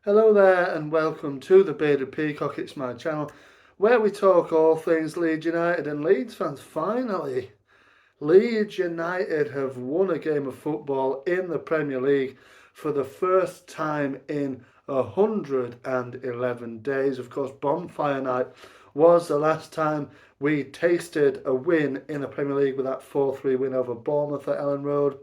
Hello there and welcome to the Bearded Peacock. It's my channel where we talk all things Leeds United and Leeds fans. Finally, Leeds United have won a game of football in the Premier League for the first time in 111 days. Of course, Bonfire Night was the last time we tasted a win in the Premier League with that 4-3 win over Bournemouth at Elland Road.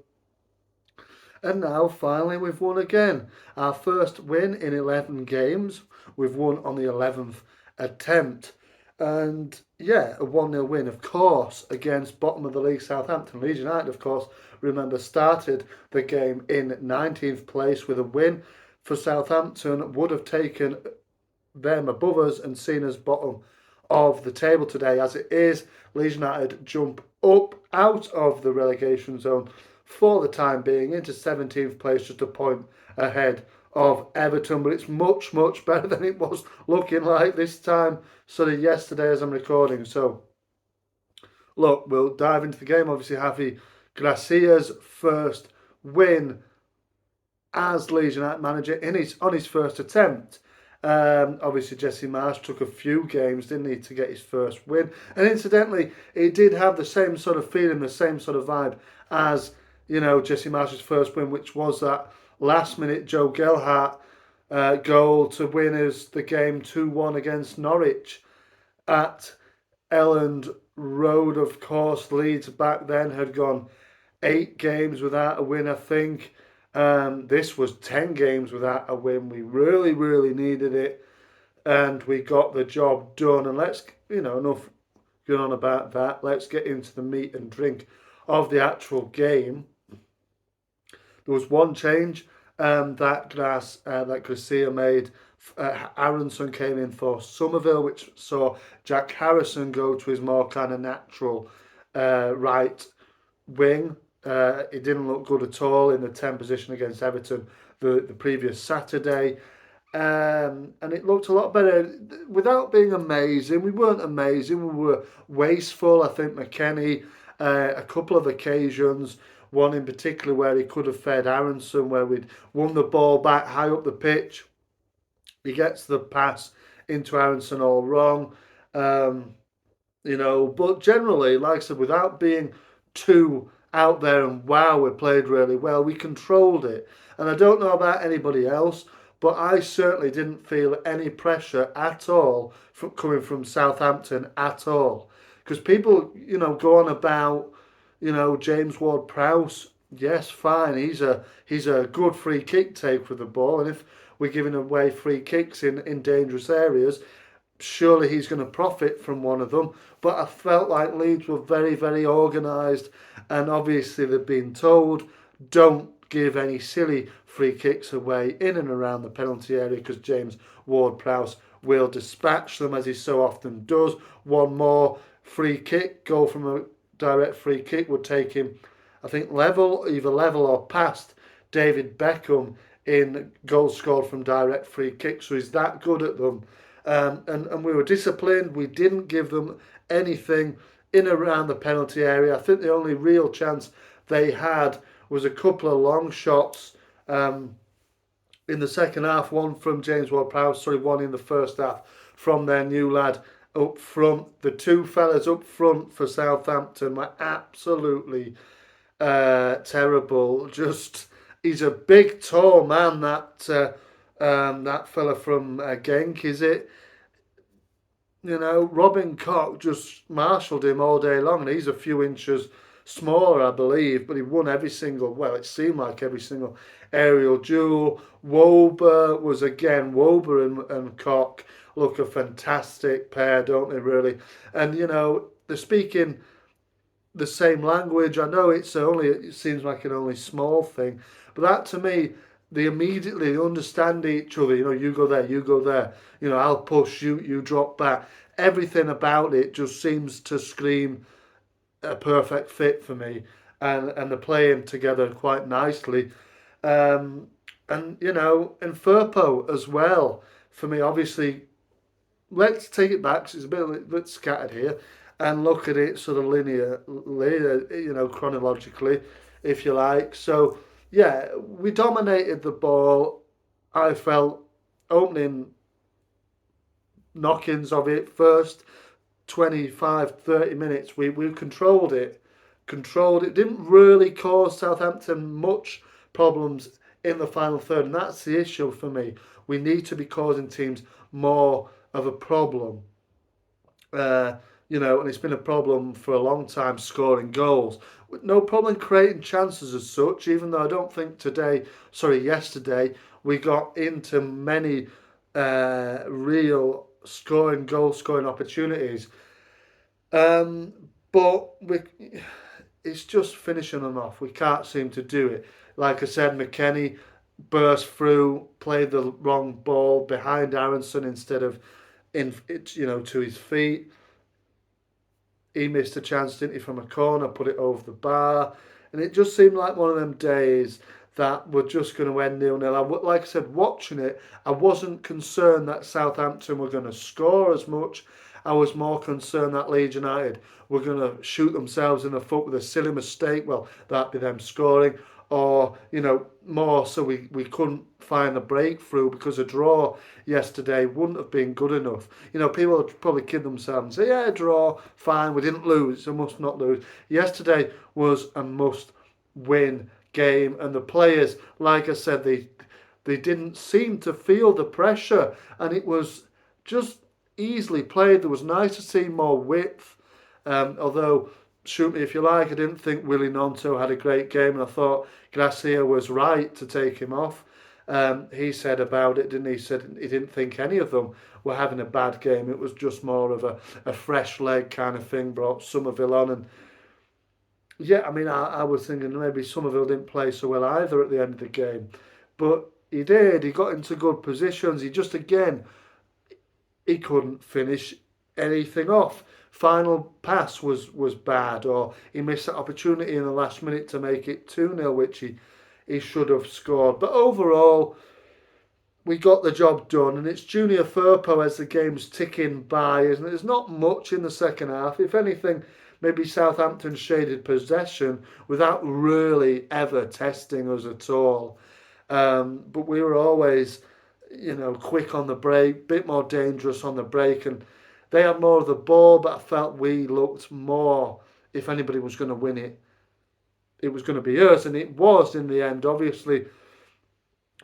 And now, finally, we've won again. Our first win in 11 games. We've won on the 11th attempt. And yeah, a 1-0 win, of course, against bottom of the league Southampton. Leeds United, of course, remember, started the game in 19th place with a win for Southampton. Would have taken them above us and seen us bottom of the table today. As it is, Leeds United jump up out of the relegation zone for the time being into 17th place, just a point ahead of Everton. But it's much, much better than it was looking like this time sort of yesterday as I'm recording. So, look, we'll dive into the game. Obviously, Javi Gracia's first win as Leeds United manager on his first attempt. Obviously, Jesse Marsch took a few games, didn't he, to get his first win. And incidentally, it did have the same sort of feeling, the same sort of vibe as, Jesse Marsch's first win, which was that last-minute Joe Gelhardt goal to win us the game 2-1 against Norwich at Elland Road. Of course, Leeds back then had gone 8 games without a win, I think. This was 10 games without a win. We really, really needed it, and we got the job done. And let's, enough going on about that. Let's get into the meat and drink of the actual game. There was one change that Gracia made. Aronson came in for Somerville, which saw Jack Harrison go to his more kind of natural right wing. It didn't look good at all in the 10 position against Everton the previous Saturday. And it looked a lot better without being amazing. We weren't amazing. We were wasteful. I think McKennie, a couple of occasions, one in particular where he could have fed Aronson, where we'd won the ball back high up the pitch. He gets the pass into Aronson all wrong. But generally, like I said, without being too out there and wow, we played really well, we controlled it. And I don't know about anybody else, but I certainly didn't feel any pressure at all coming from Southampton at all. Because people, go on about, James Ward-Prowse. Yes, fine, he's a good free kick taker with the ball, and if we're giving away free kicks in dangerous areas, surely he's going to profit from one of them. But I felt like Leeds were very, very organised, and obviously they've been told, don't give any silly free kicks away in and around the penalty area, because James Ward-Prowse will dispatch them, as he so often does. One more free kick, goal from a direct free kick, would take him, I think, either level or past David Beckham in goals scored from direct free kicks. So he's that good at them. And we were disciplined. We didn't give them anything in around the penalty area. I think the only real chance they had was a couple of long shots in the second half. One from James Ward-Prowse, one in the first half from their new lad up front. The two fellas up front for Southampton were absolutely terrible. He's a big, tall man, that fella from Genk, is it? Robin Koch just marshalled him all day long, and he's a few inches smaller, I believe, but he won it seemed like every single aerial duel. Wober and Koch look a fantastic pair, don't they, really? And, they're speaking the same language. I know it seems like an only small thing, but that to me, they immediately understand each other. You go there, you go there. I'll push, you drop back. Everything about it just seems to scream a perfect fit for me, and they're playing together quite nicely. And Firpo as well for me. Obviously, let's take it back. 'Cause it's a bit scattered here, and look at it sort of linear, chronologically, if you like. So yeah, we dominated the ball. I felt opening knockings of it, first 25, 30 minutes, we controlled it. Controlled it. Didn't really cause Southampton much problems in the final third, and that's the issue for me. We need to be causing teams more of a problem. Uh, and it's been a problem for a long time scoring goals. No problem creating chances as such, even though I don't think yesterday, we got into many real goal scoring opportunities. Um, but it's just finishing them off. We can't seem to do it. Like I said, McKennie burst through, played the wrong ball behind Aronson instead of to his feet. He missed a chance, didn't he, from a corner, put it over the bar. And it just seemed like one of them days that were just going to end 0-0. Like I said, watching it, I wasn't concerned that Southampton were going to score as much. I was more concerned that Leeds United were going to shoot themselves in the foot with a silly mistake. Well, that'd be them scoring. Or, more so we couldn't find a breakthrough because a draw yesterday wouldn't have been good enough. People would probably kid themselves and say, yeah, draw, fine, we didn't lose, so must not lose. Yesterday was a must win game, and the players, like I said, they didn't seem to feel the pressure, and it was just easily played. There was nice to see more width, although shoot me if you like, I didn't think Willie Nonto had a great game, and I thought Gracia was right to take him off. He said about it, didn't he? He said he didn't think any of them were having a bad game. It was just more of a fresh leg kind of thing, brought Somerville on. And yeah, I mean, I was thinking maybe Somerville didn't play so well either at the end of the game. But he did. He got into good positions. Again, he couldn't finish anything off. Final pass was bad, or he missed that opportunity in the last minute to make it 2-0, which he should have scored. But overall, we got the job done, and it's Junior Firpo as the game's ticking by, isn't it? There's not much in the second half. If anything, maybe Southampton shaded possession without really ever testing us at all. But we were always, quick on the break, bit more dangerous on the break, and they had more of the ball, but I felt we looked more, if anybody was going to win it, it was going to be us, and it was in the end. Obviously,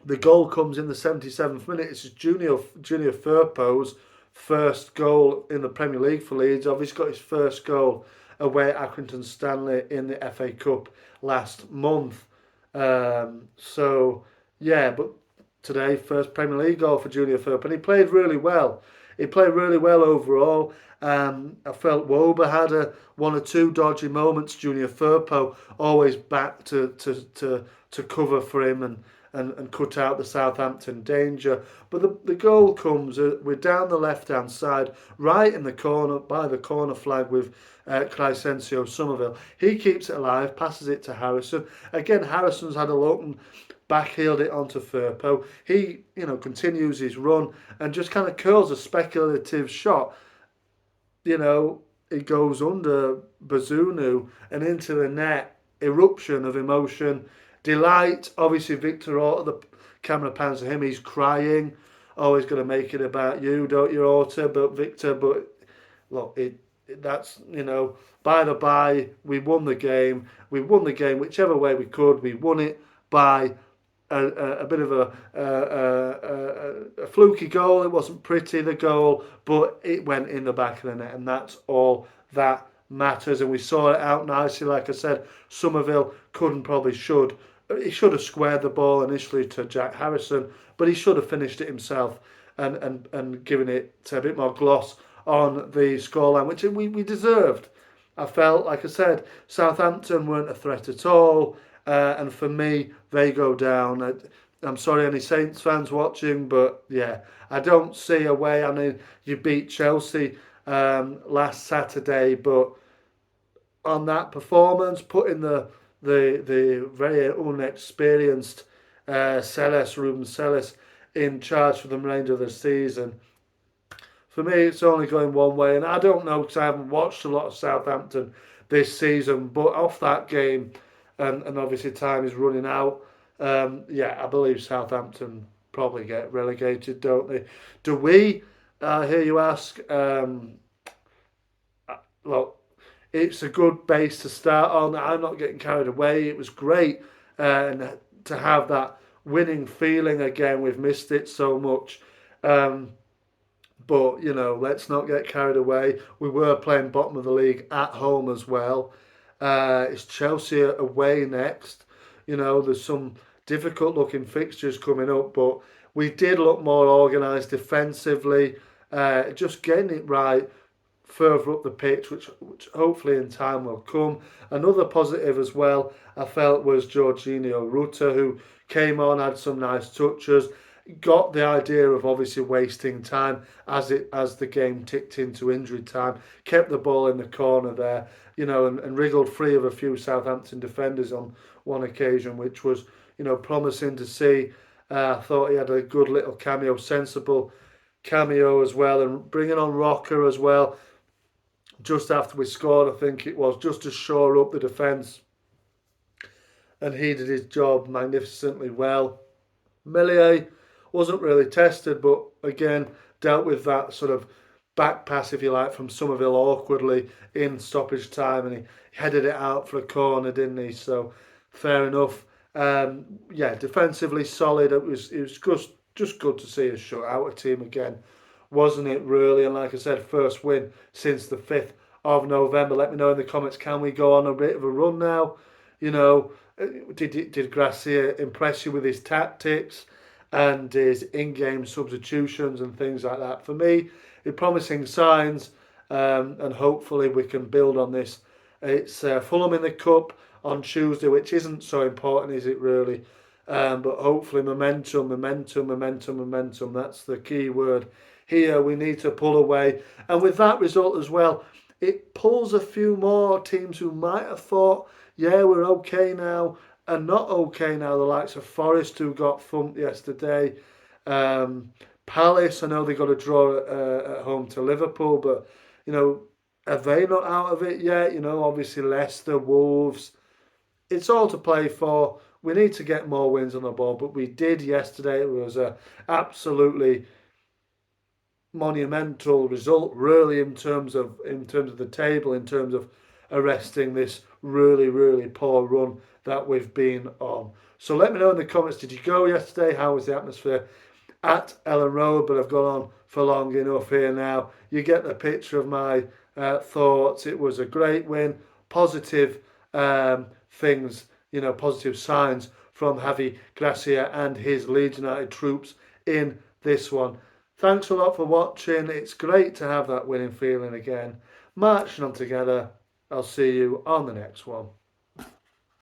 the goal comes in the 77th minute. It's Junior Firpo's first goal in the Premier League for Leeds. Obviously, got his first goal away at Accrington Stanley in the FA Cup last month. Yeah, but today, first Premier League goal for Junior Firpo, and he played really well. He played really well overall. I felt Woba had one or two dodgy moments. Junior Firpo always back to cover for him and cut out the Southampton danger. But the goal comes, we're down the left-hand side, right in the corner, by the corner flag with Crysencio Somerville. He keeps it alive, passes it to Harrison. Again, Harrison's had a look and backheeled it onto Firpo. He, continues his run and just kind of curls a speculative shot. It goes under Bazunu and into the net. Eruption of emotion. Delight. Obviously, Victor Orta, the camera pans to him, he's crying. Always going to make it about you, don't you, Orta? But Victor, look, that's, by the by, we won the game. We won the game whichever way we could. We won it by a bit of a fluky goal. It wasn't pretty, the goal, but it went in the back of the net, and that's all that matters. And we saw it out nicely. Like I said, Somerville he should have squared the ball initially to Jack Harrison, but he should have finished it himself and given it a bit more gloss on the scoreline, which we deserved. I felt, like I said, Southampton weren't a threat at all. And for me, they go down. I'm sorry, any Saints fans watching, but yeah, I don't see a way. I mean, you beat Chelsea last Saturday, but on that performance, putting the very unexperienced Ruben Selles, in charge for the remainder of the season, for me, it's only going one way. And I don't know because I haven't watched a lot of Southampton this season, but off that game, and obviously time is running out. I believe Southampton probably get relegated, don't they? Do we? Hear you ask. Look, it's a good base to start on. I'm not getting carried away. It was great, and to have that winning feeling again. We've missed it so much. Um, but, let's not get carried away. We were playing bottom of the league at home as well. It's Chelsea away next. There's some difficult looking fixtures coming up, but we did look more organised defensively. Just getting it right further up the pitch, which hopefully in time will come. Another positive as well, I felt, was Jorginho Ruta, who came on, had some nice touches, got the idea of obviously wasting time as the game ticked into injury time, kept the ball in the corner there, and wriggled free of a few Southampton defenders on one occasion, which was, promising to see. I thought he had a good little cameo, sensible cameo as well, and bringing on Rocker as well just after we scored, I think it was, just to shore up the defence. And he did his job magnificently well. Millier wasn't really tested, but again, dealt with that sort of back pass, if you like, from Somerville awkwardly in stoppage time, and he headed it out for a corner, didn't he? So fair enough. Yeah, defensively solid. It was just good to see us shut out a team again, wasn't it? Really, and like I said, first win since the 5th of November. Let me know in the comments. Can we go on a bit of a run now? You know, did Gracia impress you with his tactics and his in-game substitutions and things like that? For me, it's promising signs, and hopefully we can build on this. It's Fulham in the Cup on Tuesday, which isn't so important, is it really? But hopefully momentum. That's the key word here. We need to pull away. And with that result as well, it pulls a few more teams who might have thought, yeah, we're okay now, and not okay now. The likes of Forest, who got thumped yesterday. Palace, I know they got a draw at home to Liverpool, but, are they not out of it yet? Obviously Leicester, Wolves, it's all to play for. We need to get more wins on the board, but we did yesterday. It was a absolutely monumental result, really, in terms of the table, in terms of arresting this really poor run that we've been on. So let me know in the comments, did you go yesterday? How was the atmosphere at Elland Road? But I've gone on for long enough here now. You get the picture of my thoughts. It was a great win, positive things, positive signs from Javi Gracia and his Leeds United troops in this one. Thanks a lot for watching. It's great to have that winning feeling again. Marching on together. I'll see you on the next one.